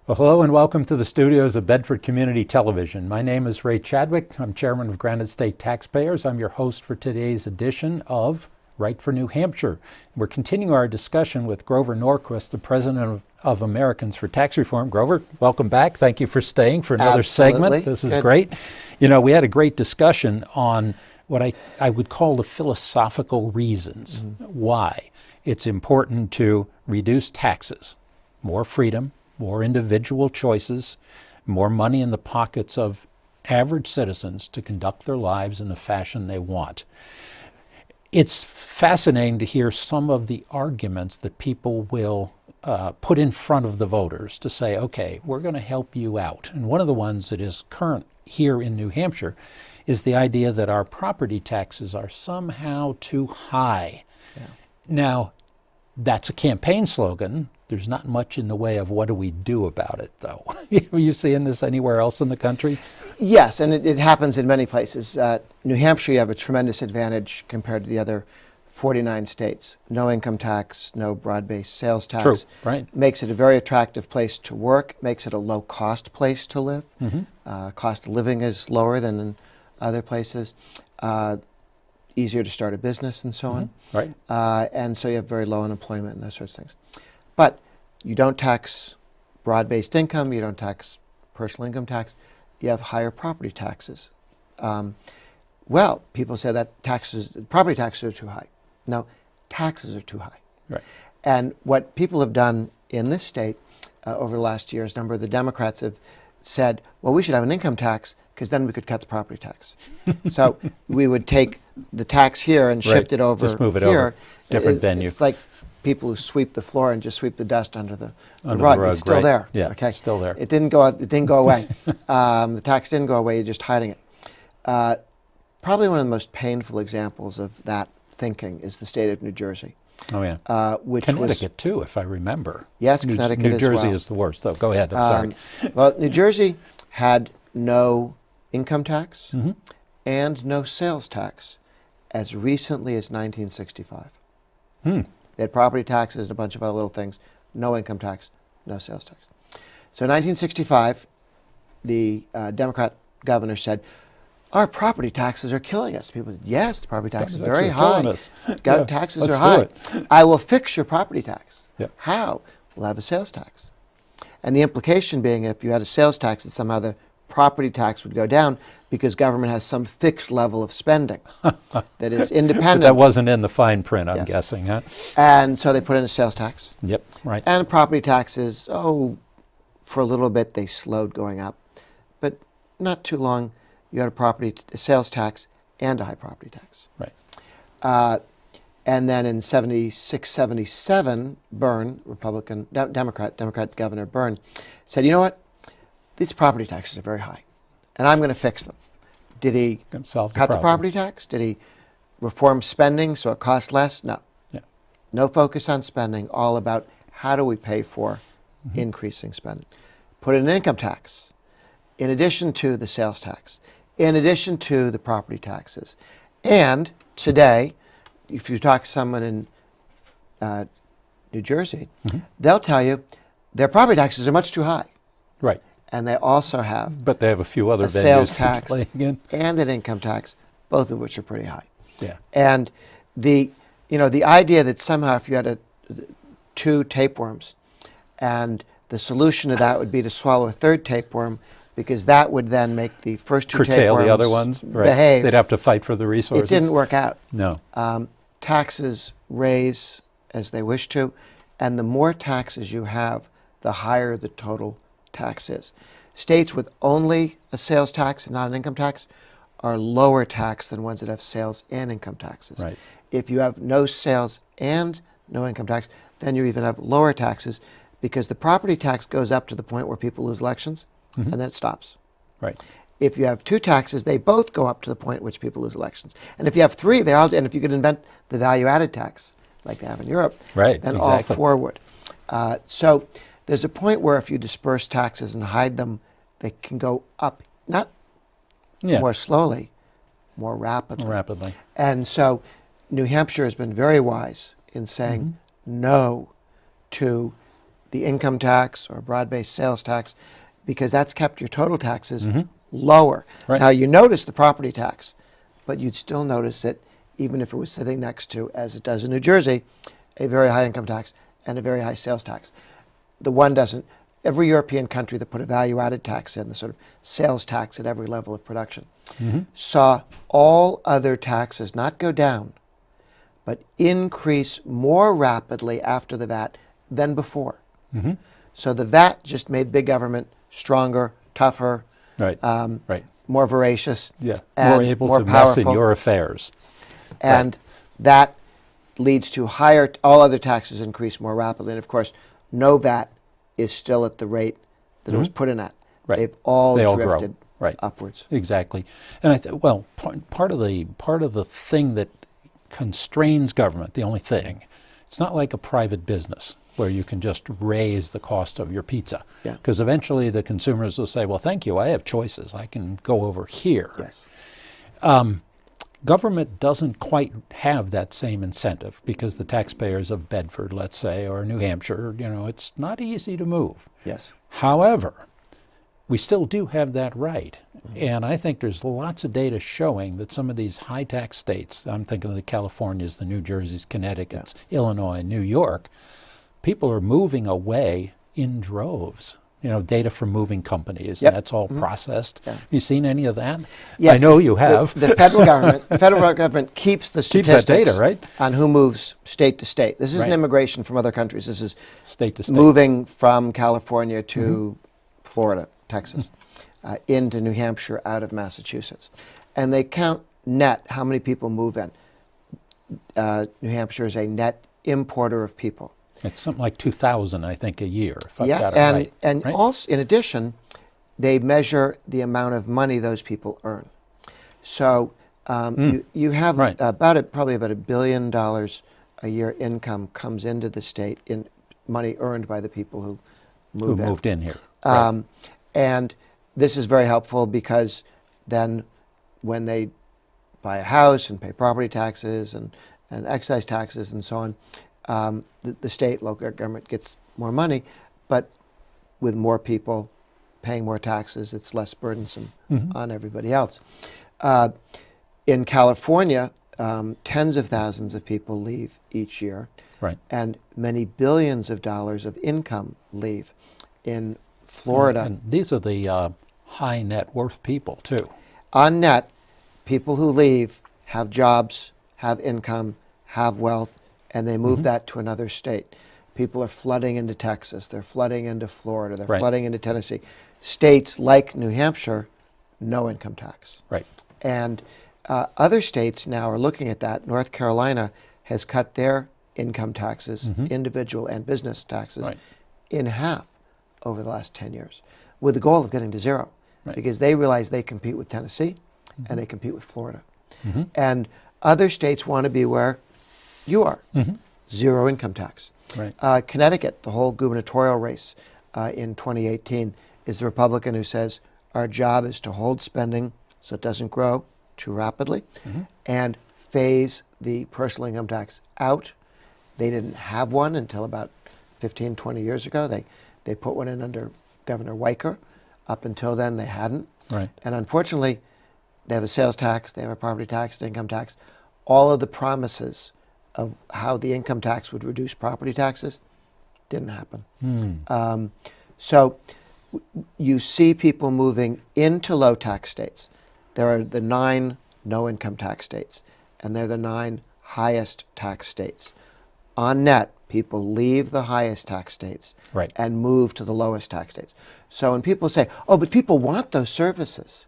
Well, hello and welcome to the studios of Bedford Community Television. My name is Ray Chadwick. I'm chairman of Granite State Taxpayers. I'm your host for today's edition of Right for New Hampshire. We're continuing our discussion with Grover Norquist, the president of Americans for Tax Reform. Grover, welcome back. Thank you for staying for another segment. This is Good. great. You know, we had a great discussion on what I would call the philosophical reasons why it's important to reduce taxes, more freedom, more individual choices, more money in the pockets of average citizens to conduct their lives in the fashion they want. It's fascinating to hear some of the arguments that people will put in front of the voters to say, okay, we're going to help you out. And one of the ones that is current here in New Hampshire is the idea that our property taxes are somehow too high. Yeah. Now, that's a campaign slogan. There's not much in the way of what do we do about it, though. Are you seeing this anywhere else in the country? Yes, and it happens in many places. New Hampshire, you have a tremendous advantage compared to the other 49 states. No income tax, no broad-based sales tax. True, right. Makes it a very attractive place to work, makes it a low-cost place to live. Cost of living is lower than in other places. Easier to start a business and so on. Right. And so you have very low unemployment and those sorts of things. But you don't tax broad-based income, you don't tax personal income tax, you have higher property taxes. Well, people say that property taxes are too high. No, taxes are too high. Right. And what people have done in this state over the last years, a number of the Democrats have said, well, we should have an income tax because then we could cut the property tax. So we would take the tax here and shift it over Just move it here. over. Different venue. It's like people who sweep the floor and just sweep the dust under the Under rug. the rug, It's still right. there. Yeah, okay? still there. It didn't go away. The tax didn't go away. You're just hiding it. Probably one of the most painful examples of that thinking is the state of New Jersey. Oh, yeah. Which Connecticut, too, if I remember. Yes, Connecticut New as Jersey well. is the worst, though. Go ahead. I'm sorry. Well, New Jersey had no income tax and no sales tax as recently as 1965. They had property taxes and a bunch of other little things. No income tax, no sales tax. So in 1965, the Democrat governor said, our property taxes are killing us. People said, yes, the property tax is very high. Taxes are high. I will fix your property tax. Yep. How? We'll have a sales tax. And the implication being if you had a sales tax, that somehow the property tax would go down because government has some fixed level of spending that is independent. But that wasn't in the fine print, I'm Yes. guessing, huh? And so they put in a sales tax. Yep, right. And property taxes, for a little bit they slowed going up. But not too long, you had a sales tax and a high property tax. Right. And then in 76, 77, Byrne, Democrat Governor Byrne, said, you know what? These property taxes are very high, and I'm going to fix them. Did he cut the property tax? Did he reform spending so it costs less? No. Yeah. No focus on spending, all about how do we pay for increasing spending. Put in an income tax, in addition to the sales tax, in addition to the property taxes. And today, if you talk to someone in New Jersey, they'll tell you their property taxes are much too high. Right. And they also have But they have a few other a venues sales to tax play again. and an income tax, both of which are pretty high. Yeah. And the idea that somehow if you had two tapeworms and the solution to that would be to swallow a third tapeworm because that would then make the first two Curtail tapeworms the other ones. Right. behave. They'd have to fight for the resources. It didn't work out. No. Taxes raise as they wish to, and the more taxes you have, the higher the total tax is. States with only a sales tax and not an income tax are lower tax than ones that have sales and income taxes. Right. If you have no sales and no income tax, then you even have lower taxes because the property tax goes up to the point where people lose elections and then it stops. Right. If you have two taxes, they both go up to the point at which people lose elections. And if you have three, and if you could invent the value-added tax like they have in Europe, right, then exactly. all four would. So there's a point where if you disperse taxes and hide them, they can go up, not more slowly, more rapidly. Rapidly. And so New Hampshire has been very wise in saying no to the income tax or broad-based sales tax, because that's kept your total taxes lower. Right. Now, you notice the property tax, but you'd still notice it even if it was sitting next to, as it does in New Jersey, a very high income tax and a very high sales tax. The one doesn't. Every European country that put a value-added tax in, the sort of sales tax at every level of production, saw all other taxes not go down, but increase more rapidly after the VAT than before. So the VAT just made big government stronger, tougher, Right. Right. more voracious, Yeah. and More able more to mess in powerful. your affairs. And that leads to higher, all other taxes increase more rapidly. And of course, no VAT is still at the rate that it was put in at. Right. They've all They all grow. drifted Right. upwards. Exactly. And well, part of the thing that constrains government, the only thing, it's not like a private business where you can just raise the cost of your pizza. Yeah. Because eventually the consumers will say, well, thank you, I have choices. I can go over here. Yes. Government doesn't quite have that same incentive because the taxpayers of Bedford, let's say, or New Hampshire, it's not easy to move. Yes. However, we still do have that right. And I think there's lots of data showing that some of these high tax states, I'm thinking of the Californias, the New Jerseys, Connecticut's, Illinois, New York, people are moving away in droves. Data from moving companies, Yep. and that's all processed. Yeah. Have you seen any of that? Yes, I know you have. The federal government keeps the Keeps statistics that data, right? on who moves state to state. This isn't Right. immigration from other countries. This is State to state. moving from California to Florida, Texas, into New Hampshire, out of Massachusetts. And they count net how many people move in. New Hampshire is a net importer of people. It's something like 2,000, I think, a year, if I've Yeah, got it and, right. and right? also, in addition, they measure the amount of money those people earn. So you have Right. probably about $1 billion a year income comes into the state in money earned by the people who Who in. moved in here. Right. And this is very helpful because then when they buy a house and pay property taxes and excise taxes and so on, the state, local government gets more money, but with more people paying more taxes, it's less burdensome on everybody else. In California, tens of thousands of people leave each year, Right. and many billions of dollars of income leave. In Florida, And these are the high net worth people, too. on net, people who leave have jobs, have income, have wealth, and they move that to another state. People are flooding into Texas, they're flooding into Florida, they're Right. flooding into Tennessee. States like New Hampshire, no income tax. Right. And other states now are looking at that. North Carolina has cut their income taxes, individual and business taxes, Right. in half over the last 10 years, with the goal of getting to zero, Right. because they realize they compete with Tennessee and they compete with Florida. And other states want to be where you are, zero income tax. Right. Connecticut, the whole gubernatorial race in 2018, is the Republican who says our job is to hold spending so it doesn't grow too rapidly and phase the personal income tax out. They didn't have one until about 15, 20 years ago. They put one in under Governor Weicker. Up until then, they hadn't. Right. And unfortunately, they have a sales tax, they have a property tax, an income tax. All of the promises of how the income tax would reduce property taxes didn't happen. So you see people moving into low tax states. There are the 9 no income tax states, and they're the 9 highest tax states. On net, people leave the highest tax states Right. and move to the lowest tax states. So when people say, oh, but people want those services,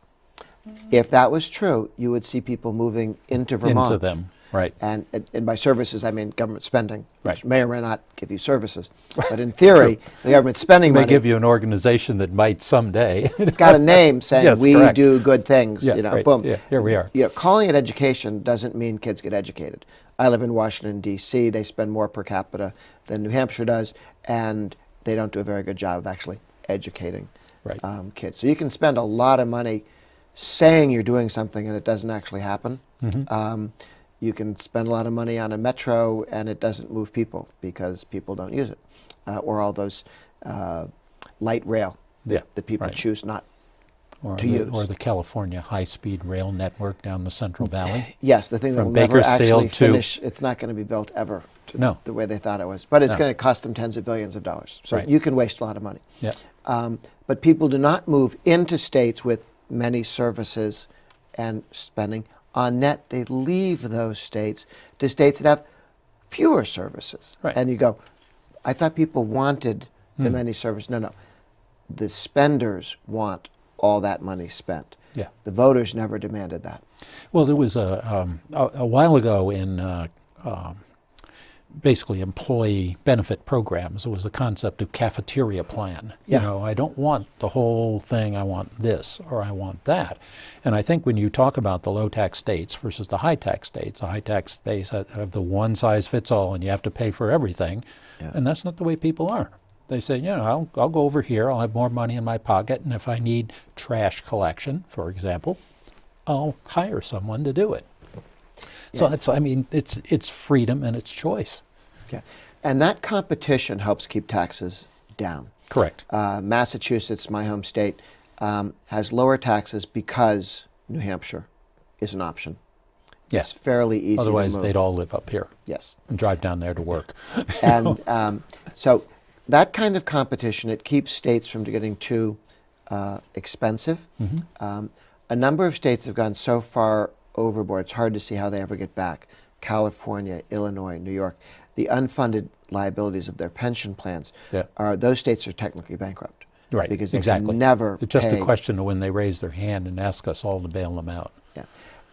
if that was true, you would see people moving into Vermont. Into them. Right. And by services, I mean government spending, which Right. may or may not give you services. But in theory, the government spending May money, give you an organization that might someday. it's got a name saying Yes, we correct. do good things. Yeah, right. Boom. Yeah, here we are. Calling it education doesn't mean kids get educated. I live in Washington, D.C. They spend more per capita than New Hampshire does, and they don't do a very good job of actually educating Right. kids. So you can spend a lot of money saying you're doing something and it doesn't actually happen. You can spend a lot of money on a metro and it doesn't move people because people don't use it. or all those light rail Yeah, that people right. choose not Or to the, use. or the California high-speed rail network down the Central Valley. Yes, the thing that From will never actually Bakersfield to- finish. It's not going to be built ever to No. the way they thought it was. But it's No. going to cost them tens of billions of dollars. So Right. you can waste a lot of money. Yeah. But people do not move into states with many services and spending. On net, they leave those states to states that have fewer services. Right. And you go, I thought people wanted the many services. No, no. The spenders want all that money spent. Yeah. The voters never demanded that. Well, there was a while ago in basically employee benefit programs, there was the concept of cafeteria plan. Yeah. You know, I don't want the whole thing, I want this or I want that. And I think when you talk about the low-tax states versus the high-tax states, the high-tax states have the one-size-fits-all and you have to pay for everything. Yeah. And that's not the way people are. They say, you know, I'll go over here, I'll have more money in my pocket, and if I need trash collection, for example, I'll hire someone to do it. So Yeah. it's freedom and it's choice. Yeah. And that competition helps keep taxes down. Correct. Massachusetts, my home state, has lower taxes because New Hampshire is an option. Yes. It's fairly easy Otherwise, to move. they'd all live up here Yes. and drive down there to work. And so that kind of competition, it keeps states from getting too expensive. A number of states have gone so far overboard, it's hard to see how they ever get back. California, Illinois, New York, the unfunded liabilities of their pension plans, Yeah. those states are technically bankrupt. Right, Because they exactly. can never It's just pay. a question of when they raise their hand and ask us all to bail them out. Yeah.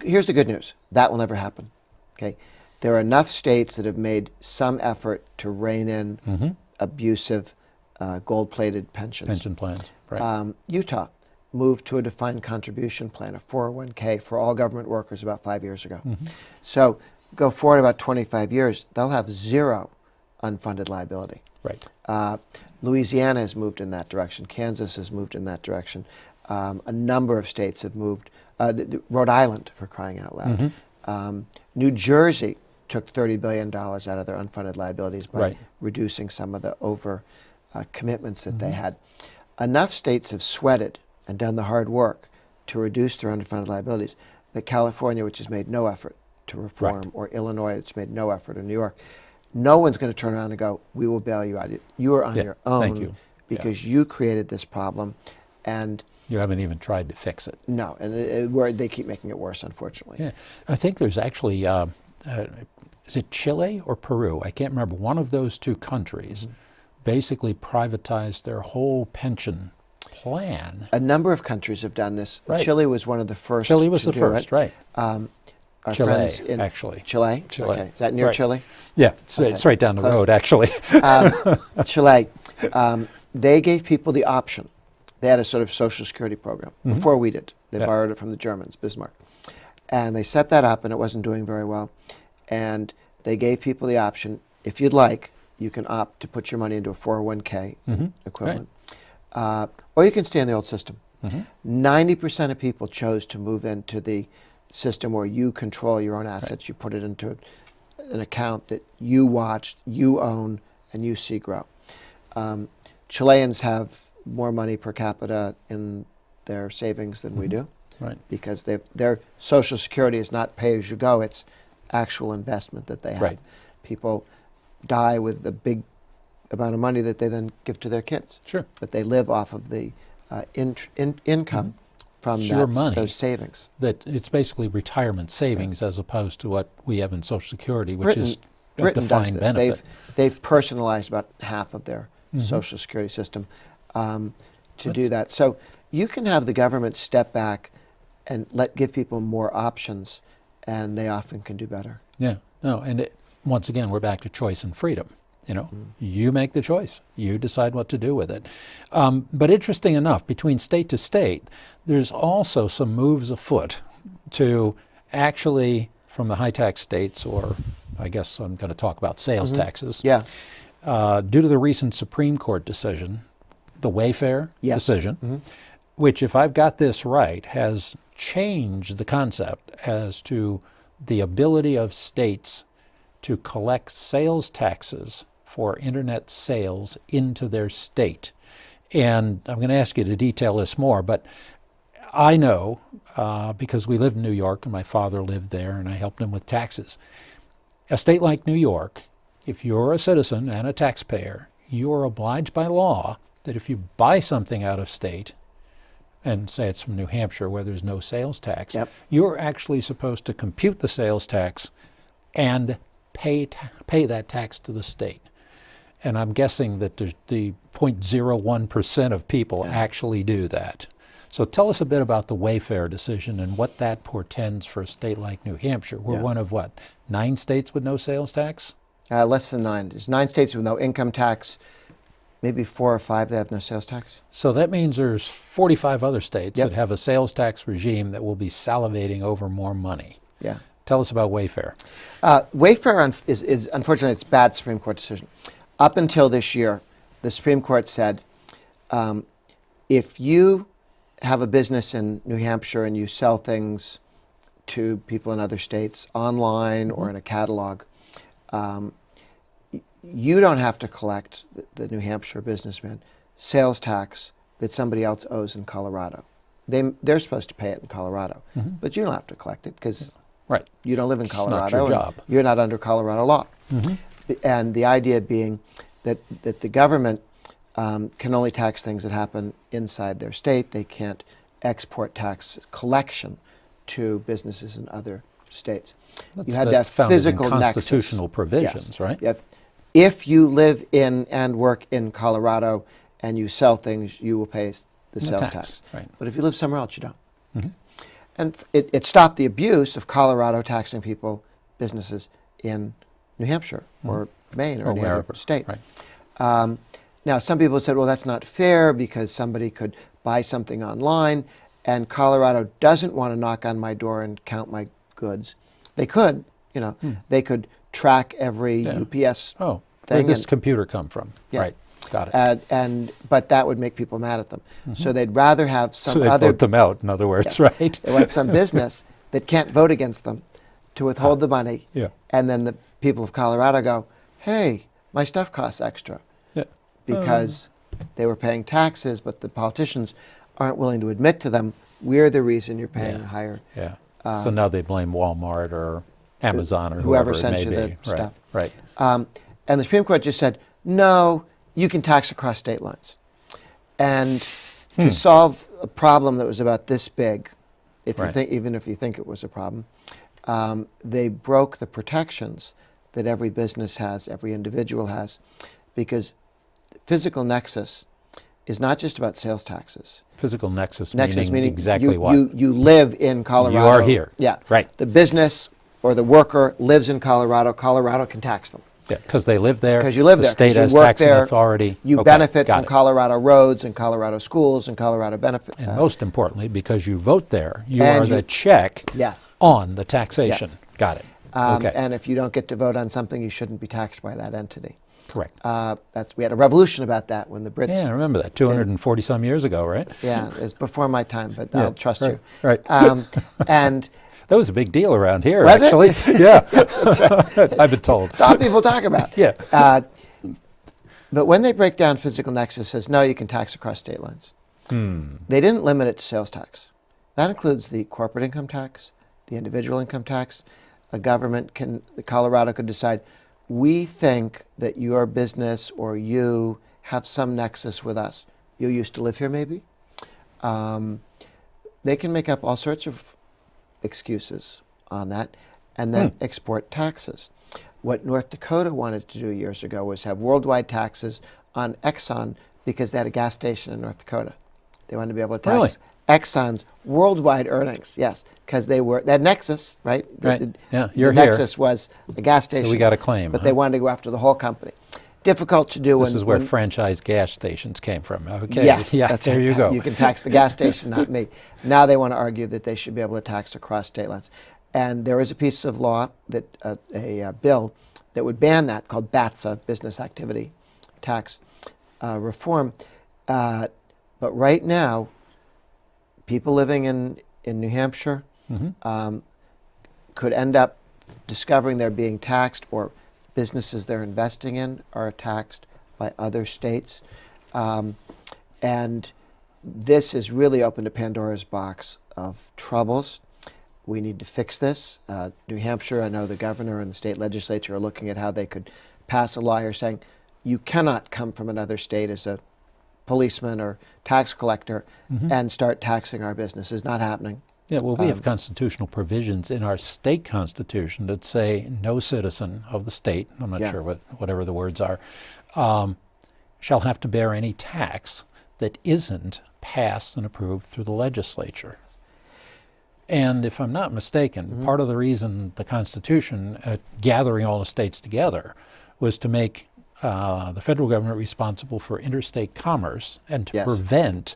Here's the good news. That will never happen. Okay. There are enough states that have made some effort to rein in abusive gold-plated pensions. Pension plans, right. Utah moved to a defined contribution plan, a 401k for all government workers about 5 years ago. So go forward about 25 years, they'll have zero unfunded liability. Right. Louisiana has moved in that direction. Kansas has moved in that direction. A number of states have moved. Rhode Island, for crying out loud. New Jersey took $30 billion out of their unfunded liabilities by Right. reducing some of the over commitments that they had. Enough states have sweated and done the hard work to reduce their unfunded liabilities that California, which has made no effort to reform, Right. or Illinois, which made no effort, or New York, no one's going to turn around and go, we will bail you out. You are on Yeah, your own thank you. because you created this problem. And You haven't even tried to fix it. no, and they keep making it worse, unfortunately. Yeah. I think there's actually, is it Chile or Peru? I can't remember. One of those two countries basically privatized their whole pension plan. A number of countries have done this. Right. Chile was one of the first. Chile was to the do first, it. right. Our Chile, friends in actually. Chile. Chile. Okay. Is that near Right. Chile? Yeah, it's right down the Close. road, actually. Chile. They gave people the option. They had a sort of social security program before we did. They Yeah. borrowed it from the Germans, Bismarck. And they set that up, and it wasn't doing very well. And they gave people the option, if you'd like, you can opt to put your money into a 401k equivalent. Or you can stay in the old system. 90% of people chose to move into the system where you control your own assets. You put it into an account that you watch, you own, and you see grow. Chileans have more money per capita in their savings than we do, Right. because their Social Security is not pay as you go, it's actual investment that they have. Right. People die with a big amount of money that they then give to their kids. Sure. But they live off of the income from It's your money. those savings. That it's basically retirement savings as opposed to what we have in Social Security, which is a Britain does defined this. benefit. They've personalized about half of their Social Security system to do that. So you can have the government step back and give people more options, and they often can do better. Yeah, no, and once again, we're back to choice and freedom. You know, you make the choice. You decide what to do with it. But interesting enough, between state to state, there's also some moves afoot to actually, from the high-tax states, or I guess I'm going to talk about sales taxes. Yeah. Due to the recent Supreme Court decision, the Wayfair Yes. decision, which, if I've got this right, has changed the concept as to the ability of states to collect sales taxes for internet sales into their state. And I'm going to ask you to detail this more, but I know, because we lived in New York and my father lived there and I helped him with taxes. A state like New York, if you're a citizen and a taxpayer, you are obliged by law that if you buy something out of state, and say it's from New Hampshire where there's no sales tax, Yep. you're actually supposed to compute the sales tax and pay that tax to the state. And I'm guessing that the 0.01% of people actually do that. So tell us a bit about the Wayfair decision and what that portends for a state like New Hampshire. We're one of what, 9 states with no sales tax? Less than 9. There's 9 states with no income tax, maybe 4 or 5 that have no sales tax. So that means there's 45 other states Yep. that have a sales tax regime that will be salivating over more money. Yeah. Tell us about Wayfair. Wayfair is unfortunately, it's a bad Supreme Court decision. Up until this year, the Supreme Court said, if you have a business in New Hampshire and you sell things to people in other states online or in a catalog, you don't have to collect the New Hampshire businessman sales tax that somebody else owes in Colorado. They're supposed to pay it in Colorado, but you don't have to collect it because Right. you don't live in Colorado. It's not your and job. You're not under Colorado law. And the idea being that the government can only tax things that happen inside their state. They can't export tax collection to businesses in other states. You had That's that founded in physical constitutional nexus. provisions, Yes. right? Yep. If you live in and work in Colorado and you sell things, you will pay the sales tax, tax. right. But if you live somewhere else, you don't. And it stopped the abuse of Colorado taxing people, businesses in New Hampshire or Maine or any other wherever. state. Right. Now, some people said, well, that's not fair because somebody could buy something online and Colorado doesn't want to knock on my door and count my goods. They could, they could track every UPS Oh, thing. where'd this computer come from? Yeah. Right. Got it. But that would make people mad at them. So they'd rather have some So they other vote them out, in other words, right? They want some business that can't vote against them to withhold the money. Yeah. And then the people of Colorado go, hey, my stuff costs extra. Yeah. Because they were paying taxes, but the politicians aren't willing to admit to them, we're the reason you're paying Yeah. higher. Yeah. So now they blame Walmart or Amazon or whoever whoever it sent may you be. the Right. stuff. Right. And the Supreme Court just said, no, you can tax across state lines. And to solve a problem that was about this big, if you Right. think, even if you think it was a problem, they broke the protections that every business has, every individual has, because physical nexus is not just about sales taxes. Physical nexus, Nexus meaning exactly you, what? you live in Colorado. You are here. Yeah. Right. The business or the worker lives in Colorado. Colorado can tax them. Yeah, because they live there. Because you live the there. The 'cause state you has work taxing there, authority. You Okay, benefit got from it. Colorado roads and Colorado schools and Colorado benefit. And most importantly, because you vote there, you And are you- the check Yes. on the taxation. Yes. Got it. Okay. And if you don't get to vote on something, you shouldn't be taxed by that entity. Correct. We had a revolution about that when the Brits. Yeah, I remember that. 240 some years ago, right? Yeah, it's before my time, but Yeah, I'll trust right, you. right. And That was a big deal around here, Was it? actually. Yeah. I've been told. it's all people talk about. Yeah. But when they break down physical nexus, it says no, you can tax across state lines. They didn't limit it to sales tax. That includes the corporate income tax, the individual income tax. Colorado could decide, we think that your business or you have some nexus with us. You used to live here, maybe. They can make up all sorts of excuses on that and then export taxes. What North Dakota wanted to do years ago was have worldwide taxes on Exxon because they had a gas station in North Dakota. They wanted to be able to tax Really? Exxon's worldwide earnings, yes, because they were that nexus, right? Right. Yeah, you're the here. nexus was a gas station. So we got a claim. But they wanted to go after the whole company. Difficult to do. This is where franchise gas stations came from. Okay. Yes, Yeah, that's there right. you go. You can tax the gas station, not me. Now they want to argue that they should be able to tax across state lines. And there is a piece of law, that a bill, that would ban that, called BATSA, Business Activity Tax Reform. But right now, people living in New Hampshire could end up discovering they're being taxed or businesses they're investing in are taxed by other states. And this has really opened a Pandora's box of troubles. We need to fix this. New Hampshire, I know the governor and the state legislature are looking at how they could pass a law here saying you cannot come from another state as a policeman or tax collector and start taxing our businesses. Not happening. Yeah, well, we have constitutional provisions in our state constitution that say no citizen of the state, I'm not sure whatever the words are, shall have to bear any tax that isn't passed and approved through the legislature. And if I'm not mistaken, part of the reason the Constitution, gathering all the states together, was to make the federal government responsible for interstate commerce and to prevent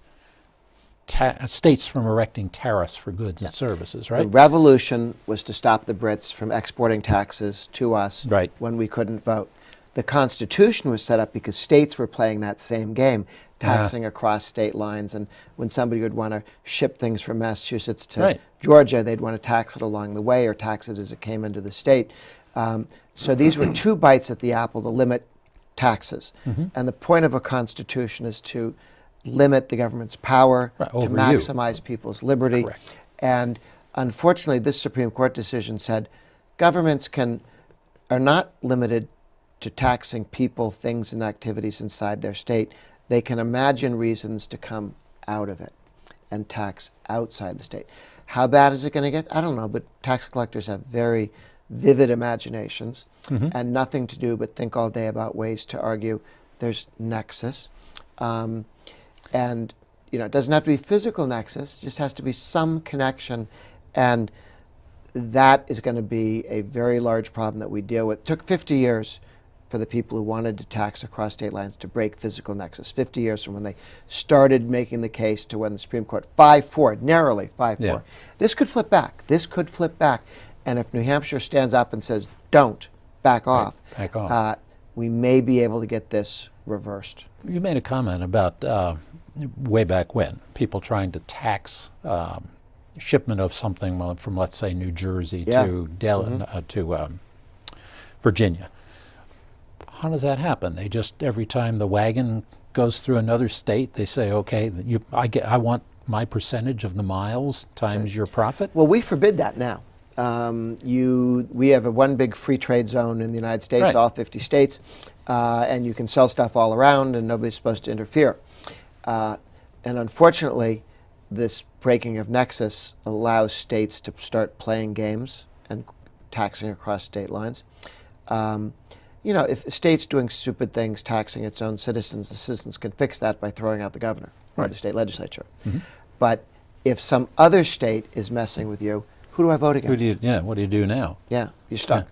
states from erecting tariffs for goods and services, right? The revolution was to stop the Brits from exporting taxes to us when we couldn't vote. The Constitution was set up because states were playing that same game, taxing across state lines. And when somebody would want to ship things from Massachusetts to Georgia, they'd want to tax it along the way or tax it as it came into the state. So these were two bites at the apple to limit taxes. And the point of a constitution is to limit the government's power, to maximize people's liberty. And unfortunately, this Supreme Court decision said governments are not limited to taxing people, things, and activities inside their state. They can imagine reasons to come out of it and tax outside the state. How bad is it going to get? I don't know, but tax collectors have very vivid imaginations and nothing to do but think all day about ways to argue there's nexus. And it doesn't have to be physical nexus, it just has to be some connection. And that is going to be a very large problem that we deal with. It took 50 years for the people who wanted to tax across state lines to break physical nexus. 50 years from when they started making the case to when the Supreme Court 5-4, narrowly 5-4. This could flip back. This could flip back. And if New Hampshire stands up and says, don't, back off, we may be able to get this reversed. You made a comment about way back when, people trying to tax shipment of something from, let's say, New Jersey to Virginia. How does that happen? They just, every time the wagon goes through another state, they say, okay, I want my percentage of the miles times your profit? Well, we forbid that now. We have one big free trade zone in the United States, all 50 states, and you can sell stuff all around and nobody's supposed to interfere. And unfortunately, this breaking of nexus allows states to start playing games and taxing across state lines. If a state's doing stupid things, taxing its own citizens, the citizens can fix that by throwing out the governor or the state legislature. But if some other state is messing with you, who do I vote against? What do you do now? Yeah, you're stuck.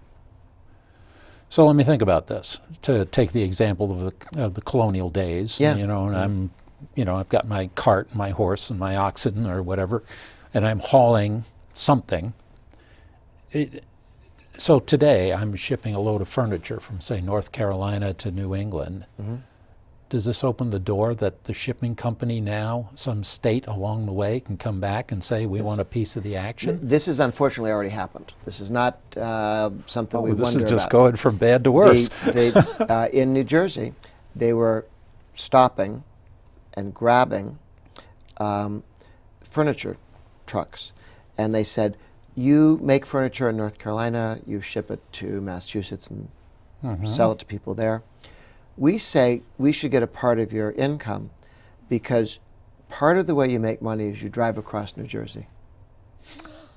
So let me think about this. To take the example of the colonial days, and I've got my cart, my horse, and my oxen or whatever, and I'm hauling something. So today I'm shipping a load of furniture from, say, North Carolina to New England. Does this open the door that the shipping company now, some state along the way, can come back and say, we want a piece of the action? This has unfortunately already happened. This is not something we wonder about. This is just going from bad to worse. In New Jersey, they were stopping and grabbing furniture trucks. And they said, you make furniture in North Carolina, you ship it to Massachusetts and sell it to people there. We say we should get a part of your income because part of the way you make money is you drive across New Jersey,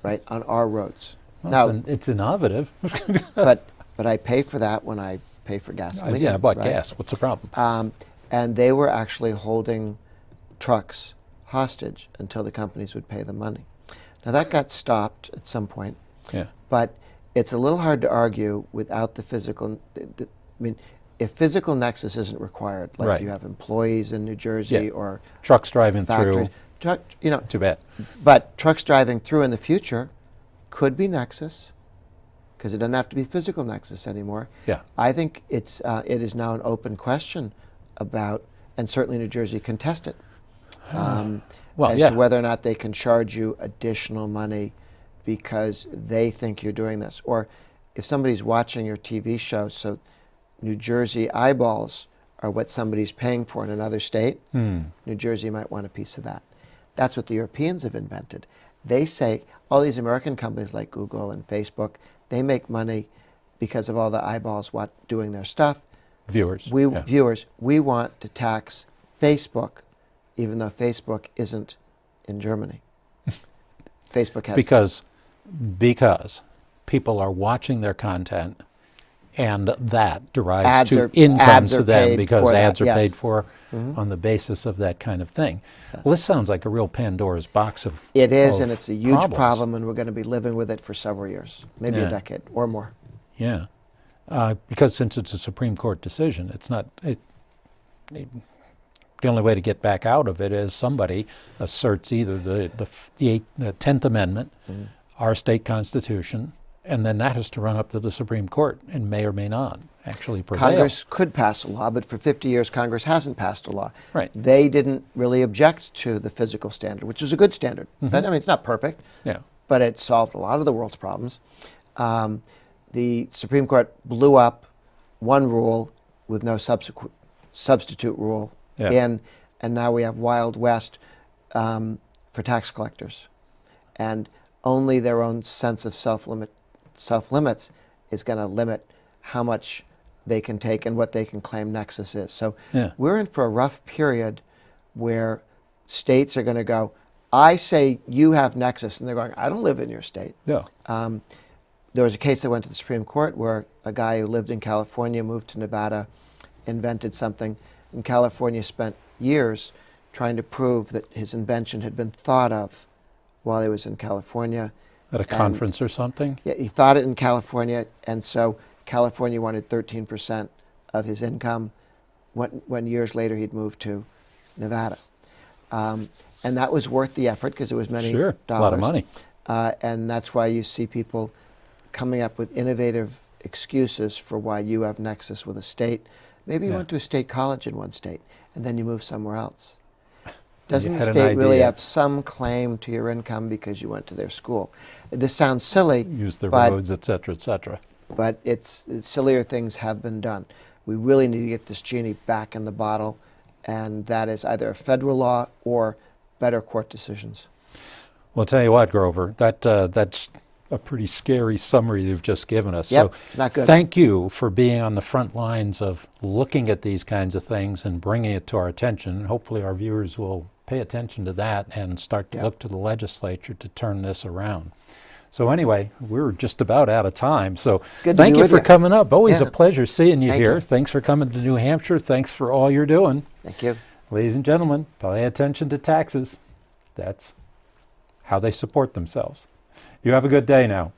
right, on our roads. Well, now, it's innovative. but I pay for that when I pay for gasoline. I bought gas. What's the problem? And they were actually holding trucks hostage until the companies would pay the money. Now that got stopped at some point, but it's a little hard to argue without the physical. If physical nexus isn't required, like you have employees in New Jersey or trucks driving factories, through, too bad. But trucks driving through in the future could be nexus because it doesn't have to be physical nexus anymore. I think it is now an open question about, and certainly New Jersey can test it. To whether or not they can charge you additional money because they think you're doing this. Or if somebody's watching your TV show, so New Jersey eyeballs are what somebody's paying for in another state, New Jersey might want a piece of that. That's what the Europeans have invented. They say all these American companies like Google and Facebook, they make money because of all the eyeballs doing their stuff. Viewers. Viewers, we want to tax Facebook, even though Facebook isn't in Germany. Facebook has... Because people are watching their content, and that derives to income to them because ads are paid for on the basis of that kind of thing. Yes. Well, this sounds like a real Pandora's box of It is, and it's a huge problems. problem, and we're going to be living with it for several years, maybe a decade or more. Yeah, because since it's a Supreme Court decision, it's not... the only way to get back out of it is somebody asserts either the 10th Amendment, our state constitution, and then that has to run up to the Supreme Court and may or may not actually prevail. Congress could pass a law, but for 50 years Congress hasn't passed a law. Right. They didn't really object to the physical standard, which was a good standard. But, I mean, it's not perfect, but it solved a lot of the world's problems. The Supreme Court blew up one rule with no substitute rule in, and now we have Wild West for tax collectors. And only their own sense of self-limits is going to limit how much they can take and what they can claim nexus is. So we're in for a rough period where states are going to go, I say you have nexus, and they're going, I don't live in your state. There was a case that went to the Supreme Court where a guy who lived in California moved to Nevada, invented something, and California spent years trying to prove that his invention had been thought of while he was in California. At a conference or something? Yeah, he thought it in California, and so California wanted 13% of his income when years later he'd moved to Nevada. And that was worth the effort because it was many dollars. A lot of money. And that's why you see people coming up with innovative excuses for why you have nexus with a state. Maybe you went to a state college in one state, and then you move somewhere else. Doesn't the state really have some claim to your income because you went to their school? This sounds silly. Use the roads, et cetera, et cetera. But sillier things have been done. We really need to get this genie back in the bottle, and that is either a federal law or better court decisions. Well, I'll tell you what, Grover, that's a pretty scary summary you've just given us. Yep, so not good. Thank you for being on the front lines of looking at these kinds of things and bringing it to our attention. Hopefully our viewers will pay attention to that and start to look to the legislature to turn this around. So anyway, we're just about out of time. So thank you for coming up. Always a pleasure seeing you here. Thanks for coming to New Hampshire. Thanks for all you're doing. Thank you. Ladies and gentlemen, pay attention to taxes. That's how they support themselves. You have a good day now.